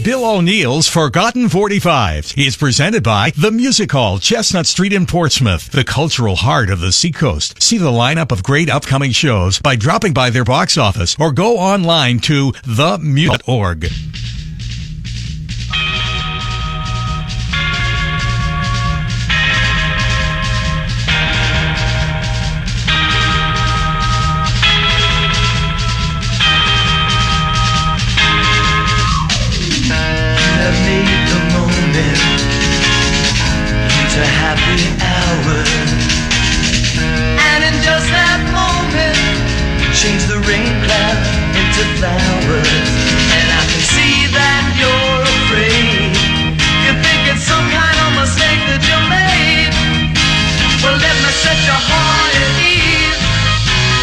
Bill O'Neill's Forgotten 45's is presented by The Music Hall, Chestnut Street in Portsmouth, the cultural heart of the Seacoast. See the lineup of great upcoming shows by dropping by their box office or go online to themusic.org. Happy hour, and in just that moment, change the rain cloud into flowers. And I can see that you're afraid. You think it's some kind of mistake that you made. Well, let me set your heart at ease,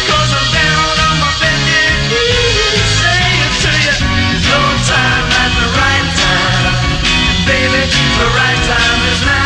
'cause I'm down on my bended knees, say it to you. There's no time at the right time, and baby, the right time is now.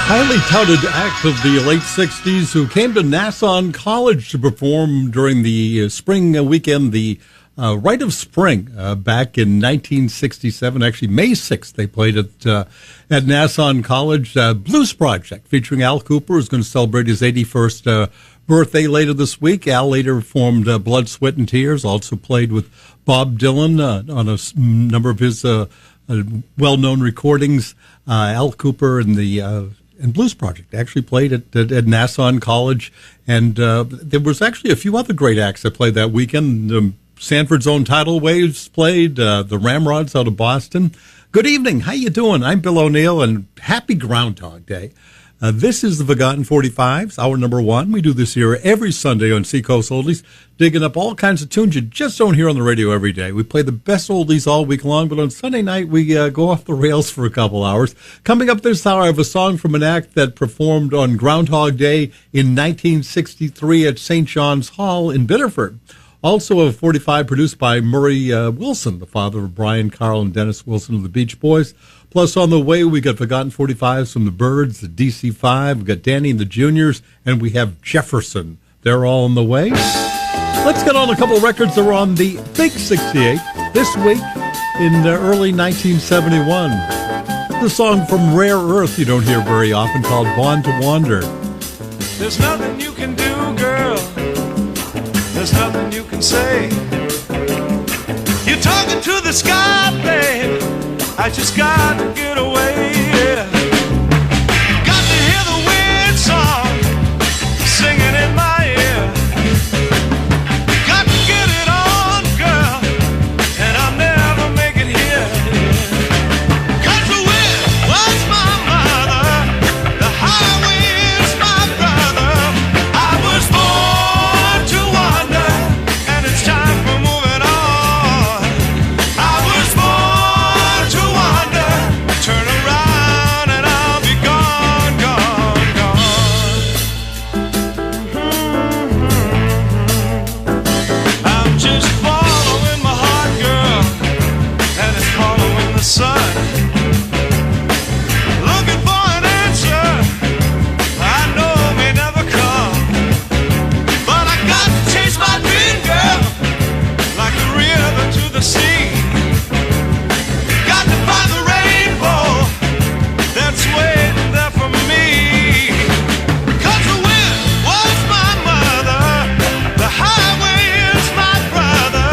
Highly touted act of the late 60s who came to Nassau College to perform during the spring weekend, the Rite of Spring, back in 1967. Actually, May 6th, they played at Nassau College. Blues Project, featuring Al Cooper, is going to celebrate his 81st birthday later this week. Al later formed Blood, Sweat, and Tears, also played with Bob Dylan on a number of his well-known recordings. Al Cooper and Blues Project actually played at Nassau College, and there was actually a few other great acts that played that weekend. Sanford's own Tidal Waves played, the Ramrods out of Boston. Good evening, how you doing? I'm Bill O'Neill, and happy Groundhog Day. This is the Forgotten 45's, hour number one. We do this here every Sunday on Seacoast Oldies, digging up all kinds of tunes you just don't hear on the radio every day. We play the best oldies all week long, but on Sunday night we go off the rails for a couple hours. Coming up this hour, I have a song from an act that performed on Groundhog Day in 1963 at St. John's Hall in Biddeford. Also a 45 produced by Murray Wilson, the father of Brian, Carl, and Dennis Wilson of the Beach Boys. Plus, on the way, we got Forgotten 45s from the Byrds, the DC5, we've got Danny and the Juniors, and we have Jefferson. They're all on the way. Let's get on a couple of records that were on the Big 68 this week in early 1971. The song from Rare Earth you don't hear very often, called Born to Wander. There's nothing you can do, girl. There's nothing you can say. You're talking to the sky, babe. I just got to get away. Got to hear the weird song singing in my ear. Got to get it on, girl, and I'll never make it here. 'Cause the wind was my mother, the highway is my brother. I was born to wander, and it's time for moving on. I was born to see. Got to find the rainbow that's waiting there for me. 'Cause the wind was my mother, the highway is my brother.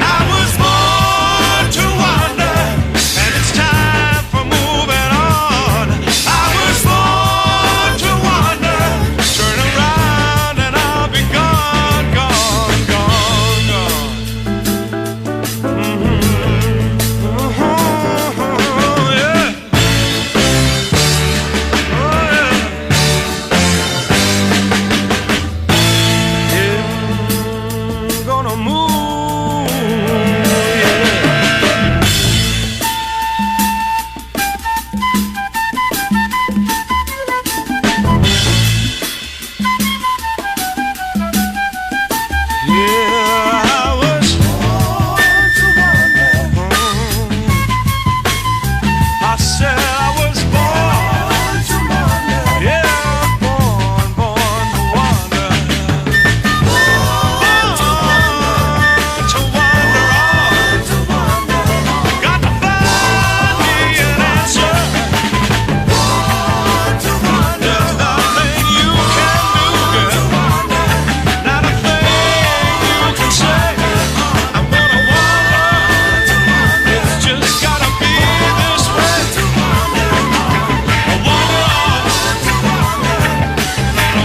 I was born to wander, and it's time for moving on. I was born to wander, turn around and I'll be gone, gone, gone, gone. Yeah. Oh, yeah. Yeah, gonna move, yeah. Yeah, I was born to wander. I said I was born to wander. Yeah, born to wander. Born to wander on. Got to find me an answer. Born to wander. There's nothing you can do, girl. Not a thing you can say. I'm gonna wander. It's just gotta be this way. Wander on.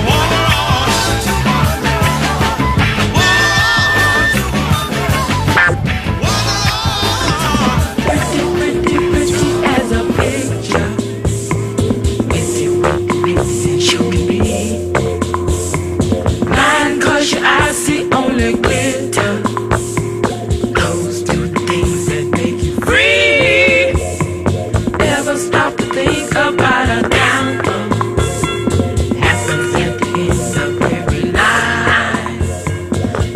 Wander on. Pretty, pretty as a picture. Missy, missy, you can be. Blind 'cause your eyes see only glitter. Those two things that make you free. Never stop to think about a downfall. Happens at the end of every line.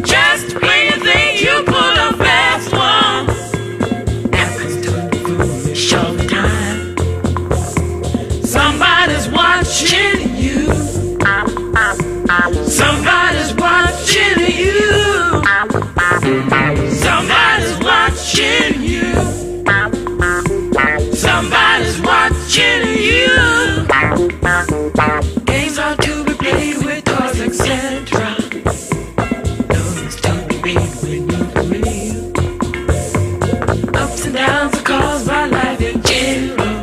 Just when you think you pull a fast one, happens to the foolish all the time. Somebody's watching you. Somebody's watching you. Somebody's watching you. Somebody's watching you. Games are to be played with toys, etc. Those to be made when you real. Ups and downs are caused by life in general.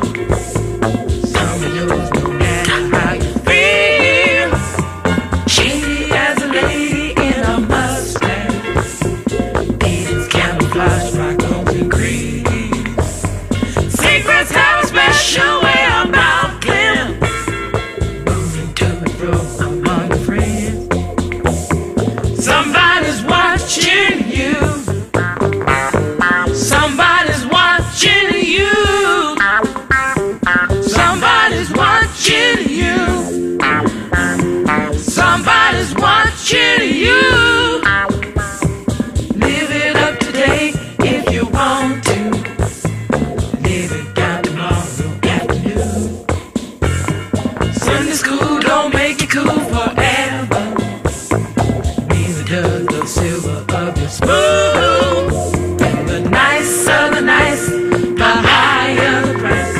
Some of those no matter how you feel. Shady as a lady in a Mustang. Beatings, camouflage, rock and green. Secrets have a special way about them. Moving to and fro among your friends. Somebody's watching you. Somebody's watching you. Somebody's watching you. Somebody's watching you. Live it up today if you want to. Live it down tomorrow afternoon. Sunday school don't make you cool forever. Neither does the silver of your spoon. And the nicer the nice, the higher the price.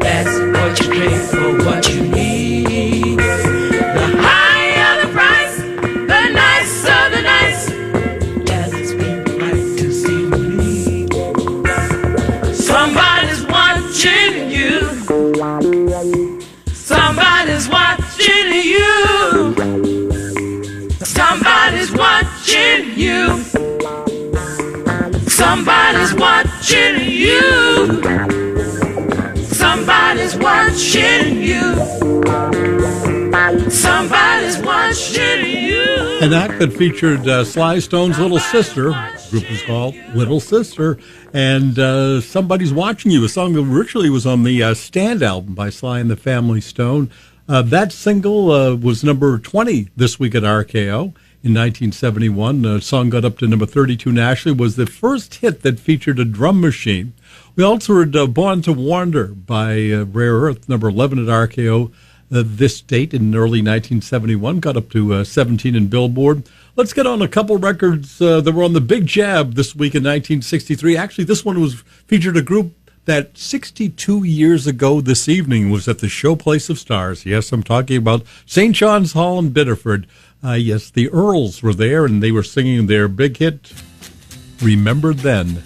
That's what you pay for what you need. The higher the price, the nicer the nice. Doesn't speak right to see me. Somebody's watching you. Somebody's watching you. Somebody's watching you. Somebody's watching you. Somebody's watching you. Somebody's watching you. An act that featured Sly Stone's Little Sister. The group was called Little Sister. And Somebody's Watching You, a song that originally was on the Stand album by Sly and the Family Stone. That single was number 20 this week at RKO in 1971. The song got up to number 32 nationally. Was the first hit that featured a drum machine. We also heard Born to Wander by Rare Earth, number 11 at RKO. this date in early 1971. Got up to 17 in Billboard. Let's get on a couple records that were on the Big Jab this week in 1963. Actually, this one was featured a group that 62 years ago this evening was at the Showplace of Stars. Yes, I'm talking about St. John's Hall in Biddeford. Yes, the Earls were there, and they were singing their big hit, Remember Then.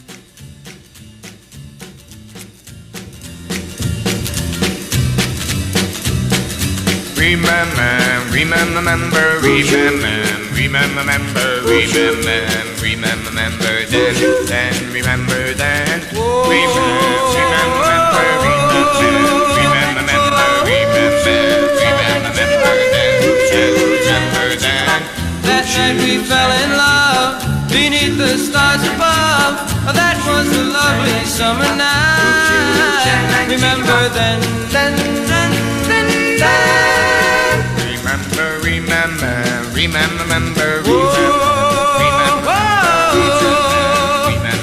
Remember, remember, remember, remember, then, remember then, That night we fell in love beneath the stars above. That was a lovely summer night. Remember then,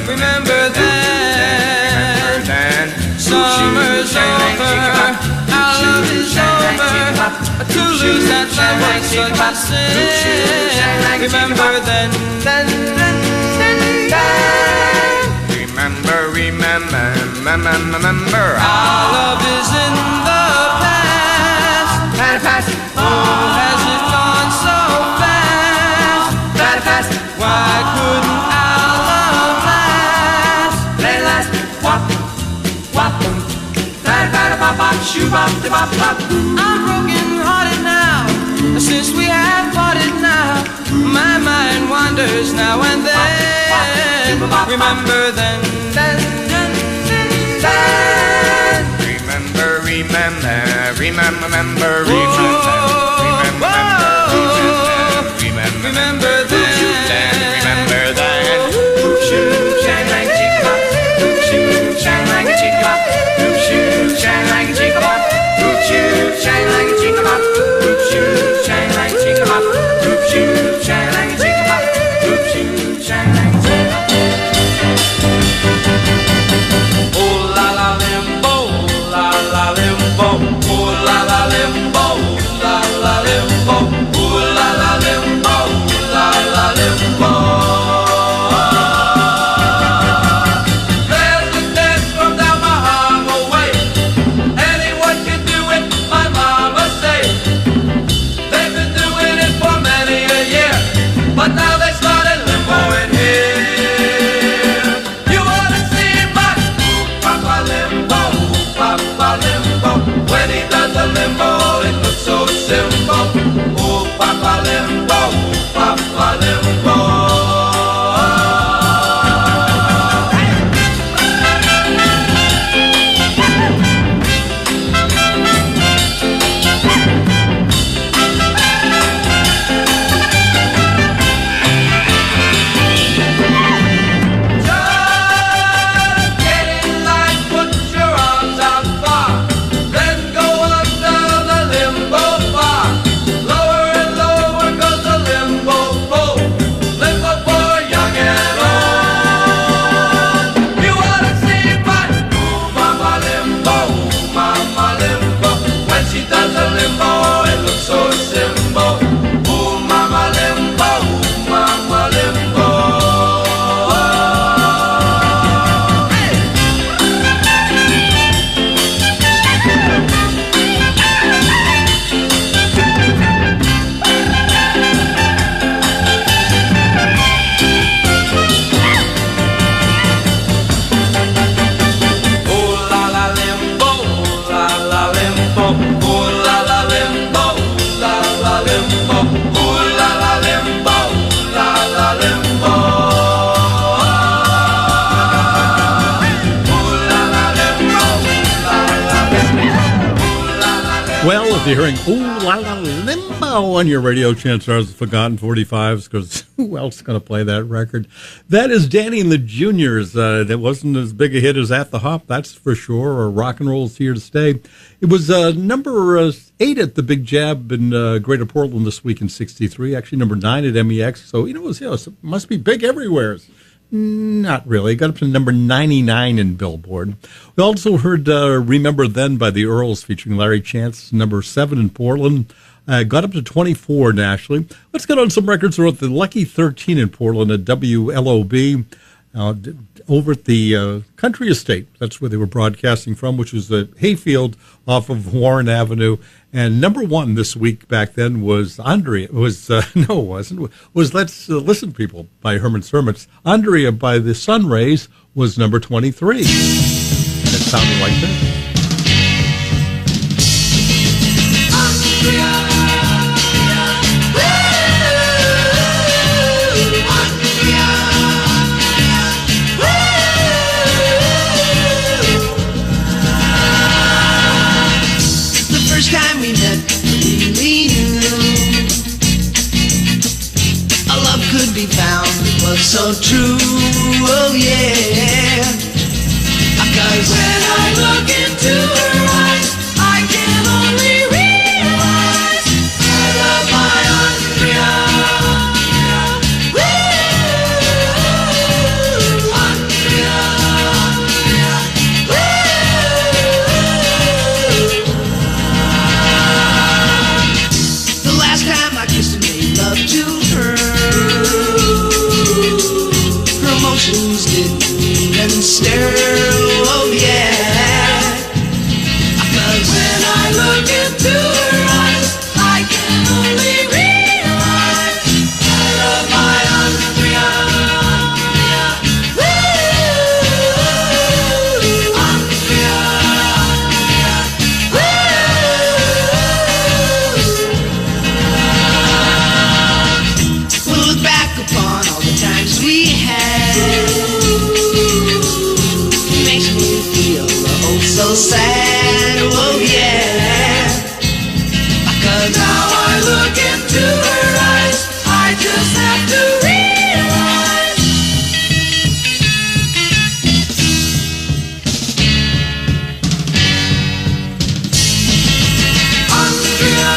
remember then, summer's over, our love is over. To lose that love was such a sin. Remember then, remember, our love is in the past. Oh, has it gone so fast? Why couldn't our love last? Let it last. Wop, wop, I'm broken hearted now, since we have parted now. My mind wanders now and then. Remember then. Remember then. Shine like a chica pop. Shine like a chica pop. Shine like a chica pop. Shine like a chica pop. Shine like a chica pop. Shine like a chica pop. Shine like a chica pop. Oh la la limbo, la la limbo. Oh la la limbo, la la limbo. Oh la la limbo, la la limbo. There's a dance from down my harbor way. Anyone can do it, my mama say. They've been doing it for many a year, but now they started limboing here. You ought to see my Papa Limbo, Papa Limbo. When he does a limbo, it looks so simple. Oh, Papa Limbo, Papa Limbo. Just get in line, put your arms out far, then go on down the limbo bar. Lower and lower goes the limbo pole. Limbo for young and old. You ought to see my Mama Limbo, Mama Limbo. When she does a limbo, it looks so simple. Ooh, Mama Limbo, Mama Limbo. Hey! Oh la la limbo, la la limbo. Oh la la limbo, la la limbo. Oh la la limbo, la la limbo. Oh la la limbo, la la limbo. Well, if you're hearing "Ooh La La Limbo" on your radio, chances are it's the Forgotten 45's, because who else is going to play that record? That is Danny and the Juniors. That wasn't as big a hit as At the Hop, that's for sure, or Rock and Roll's Here to Stay. It was number 8 at the Big Jab in Greater Portland this week in '63, actually number 9 at MEX, so it must be big everywhere. Not really. It got up to number 99 in Billboard. We also heard Remember Then by the Earls featuring Larry Chance, number 7 in Portland. Got up to 24 nationally. Let's get on some records. We're at the Lucky 13 in Portland at WLOB. Over at the Country Estate. That's where they were broadcasting from, which was the Hayfield off of Warren Avenue. And number one this week back then was Andrea. Was no, it wasn't. Was Let's Listen People by Herman's Hermits. Andrea by the Sun Rays was number 23. And it sounded like this. Andrea. Time we met, really knew a love could be found that was so true. Oh yeah, 'cause when I look into her eyes, I can only realize I love my Andrea. Stare, oh yeah. 'Cause when I look into her eyes, I can only realize I love my Andrea. Andrea. We'll look back upon all the times we had. So sad, oh yeah. 'Cause now I look into her eyes, I just have to realize Andrea.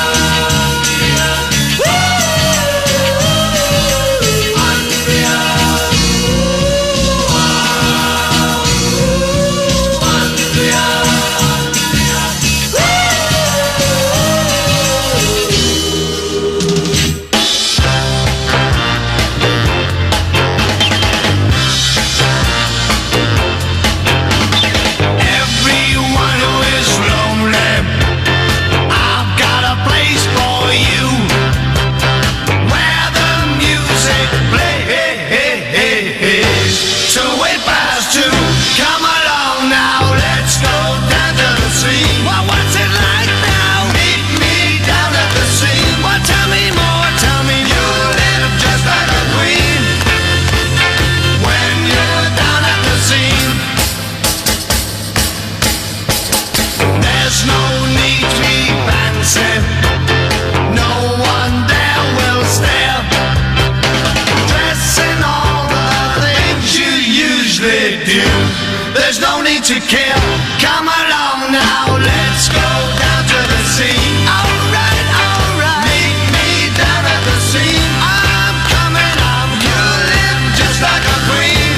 To kill, come along now, let's go down to the sea. Alright, alright, meet me down at the sea. I'm coming, you live just like a queen.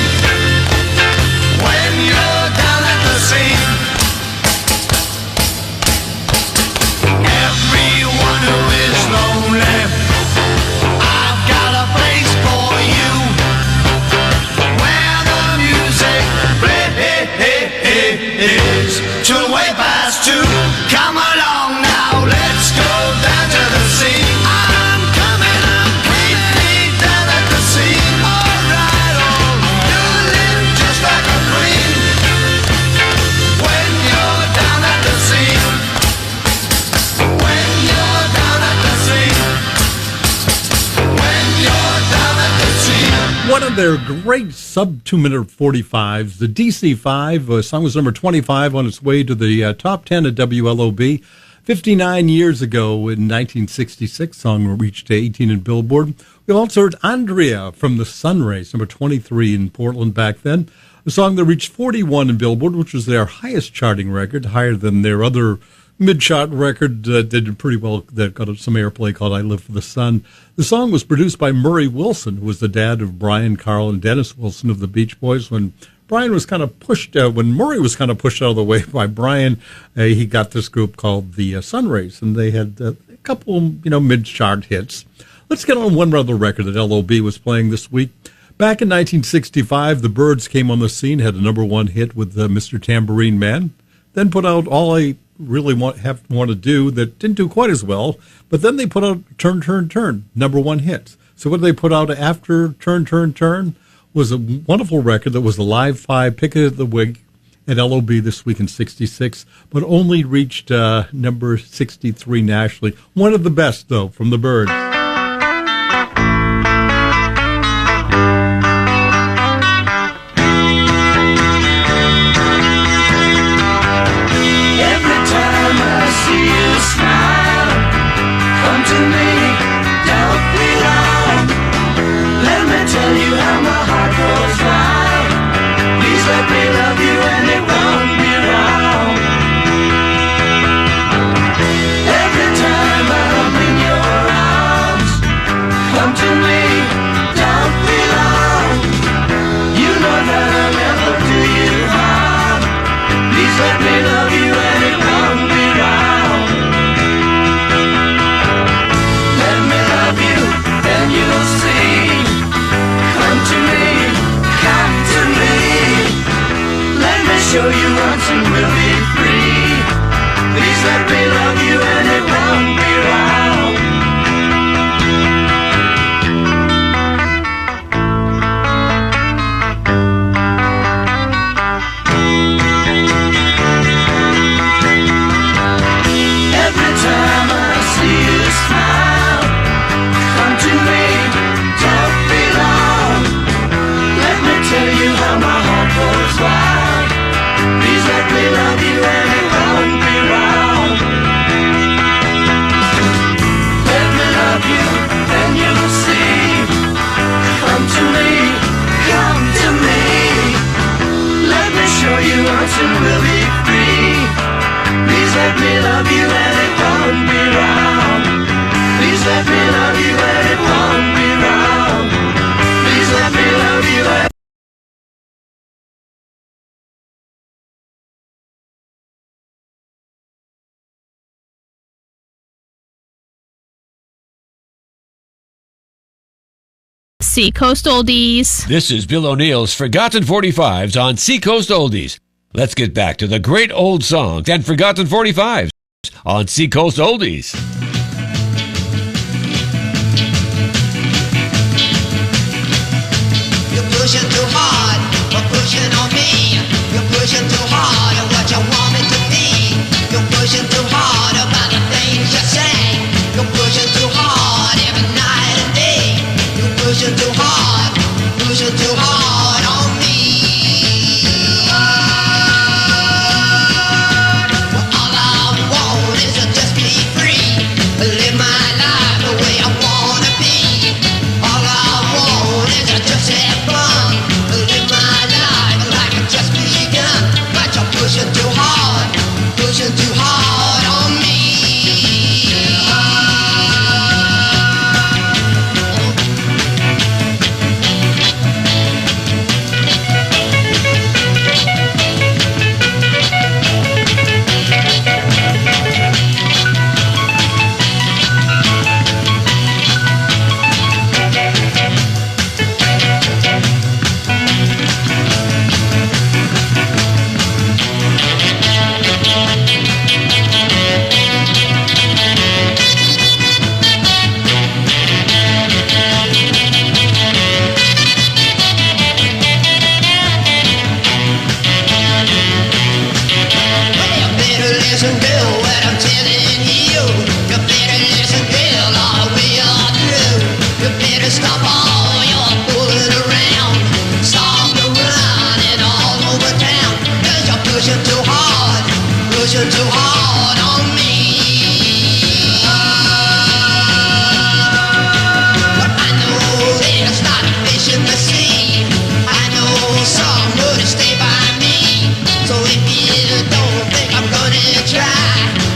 When you're down at the sea, everyone who is lonely, I've got a place for you, where the music plays till way past 2. Come along now, let's go down to the sea. I'm coming, meet me down at the sea. Alright, you live just like a queen. When you're down at the sea, when you're down at the sea, when you're down at the sea. One of their great sub 2-minute 45s, the DC5, song was number 25 on its way to the top 10 at WLOB. 59 years ago in 1966, song reached 18 in Billboard. We also heard Andrea from the Sun Rays, number 23 in Portland back then. A song that reached 41 in Billboard, which was their highest charting record, higher than their other mid-shot record that did pretty well, that got some airplay, called I Live for the Sun. The song was produced by Murray Wilson, who was the dad of Brian, Carl, and Dennis Wilson of the Beach Boys. When Brian was kind of pushed out, when Murray was kind of pushed out of the way by Brian, he got this group called the Sunrays, and they had a couple, mid-chart hits. Let's get on one other record that LOB was playing this week. Back in 1965, the Byrds came on the scene, had a number one hit with Mr. Tambourine Man, then put out All I Really Want to Do, that didn't do quite as well, but then they put out Turn, Turn, Turn, number one hit. So what did they put out after Turn, Turn, Turn? Was a wonderful record that was a live 5, pick of the week at LOB this week in 66, but only reached number 63 nationally. One of the best, though, from the Byrds. Show you once and we'll be free. Please let me love you and it won't be wrong. Every time I see you smile, come to me, don't be long. Let me tell you how my heart goes wild. Please let me love you and it won't be wrong. Let me love you and you'll see. Come to me, come to me. Let me show you once and we'll be free. Please let me love you and it won't be wrong. Please let me love you and it won't be wrong. Please let me love you and Seacoast Oldies. This is Bill O'Neill's Forgotten 45's on Seacoast Oldies. Let's get back to the great old songs and Forgotten 45's on Seacoast Oldies. You're pushing too hard, but pushing on me. You're pushing too hard on what you want me to be. You're pushing too hard about the things you say. You're pushing too hard every night and day. You're pushing too hard on me. Well, all I want is to just be free, live my life the way I wanna be. All I want is to just have fun, live my life like it just begun. But you're pushing too hard on me.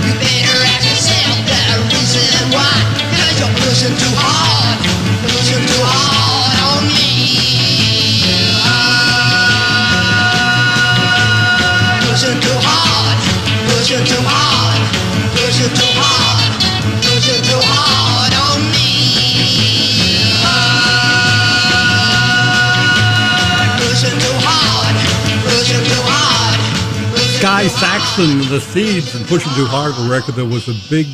You pushing too hard, pushing too hard, pushing too hard on me. Pushing too hard, pushing too hard. Guy Saxon, The Seeds, and Pushing Too Hard, a record that was a big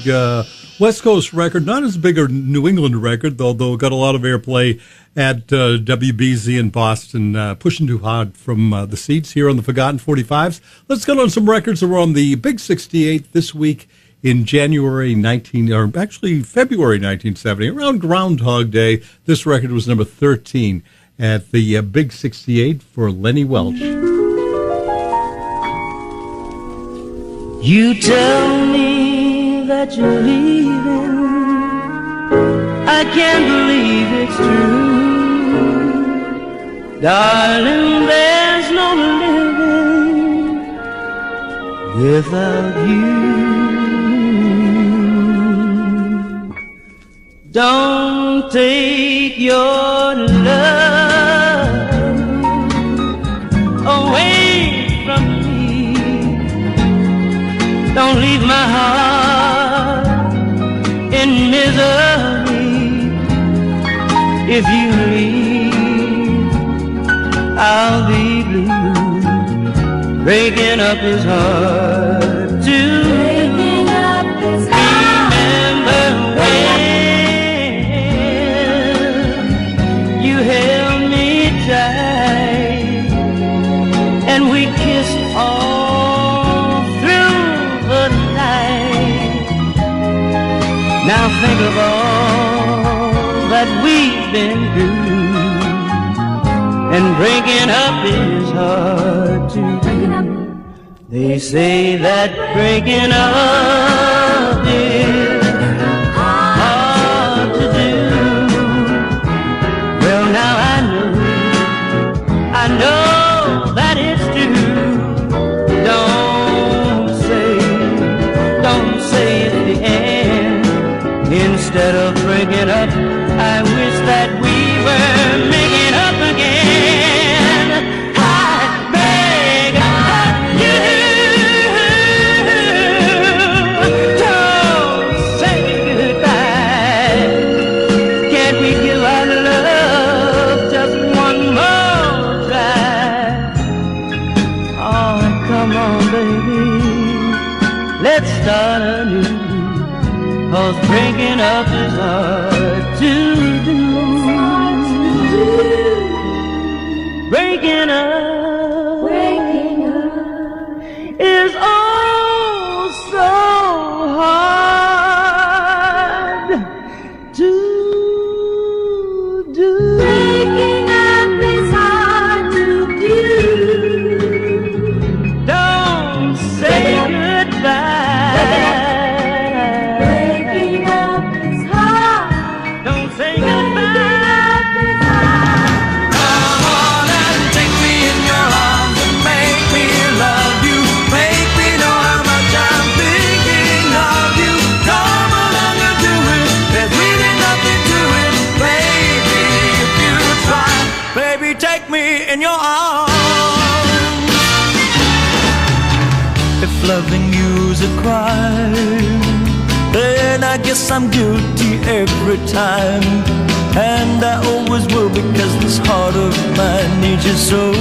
West Coast record, not as big a New England record, although it got a lot of airplay at WBZ in Boston. Pushing Too Hard from The Seeds here on the Forgotten 45's. Let's get on some records that were on the Big 68 this week in February 1970, around Groundhog Day. This record was number 13 at the Big 68 for Lenny Welch. You tell me that you're leaving, I can't believe it's true. Darling, there's no living without you. Don't take your love away from me. Don't leave my heart in misery. If you leave, I'll be blue. Breaking up his heart too. Breaking up his heart. Remember when you held me tight and we kissed all through the night. Now think of all that we've been through, and breaking up is hard to do. They say that breaking up is hard to do. Well, now I know that it's true. Don't say it's the end. Instead of breaking up, I wish that we were making up again. I beg of you, don't say goodbye. Can't we give our love just one more try? Oh, come on, baby, let's start anew. 'Cause breaking up is hard to do. Breaking up is oh so hard to do. Breaking up is hard to do. Don't say goodbye. In your arms. If loving you's a crime, then I guess I'm guilty every time. And I always will, because this heart of mine needs you so.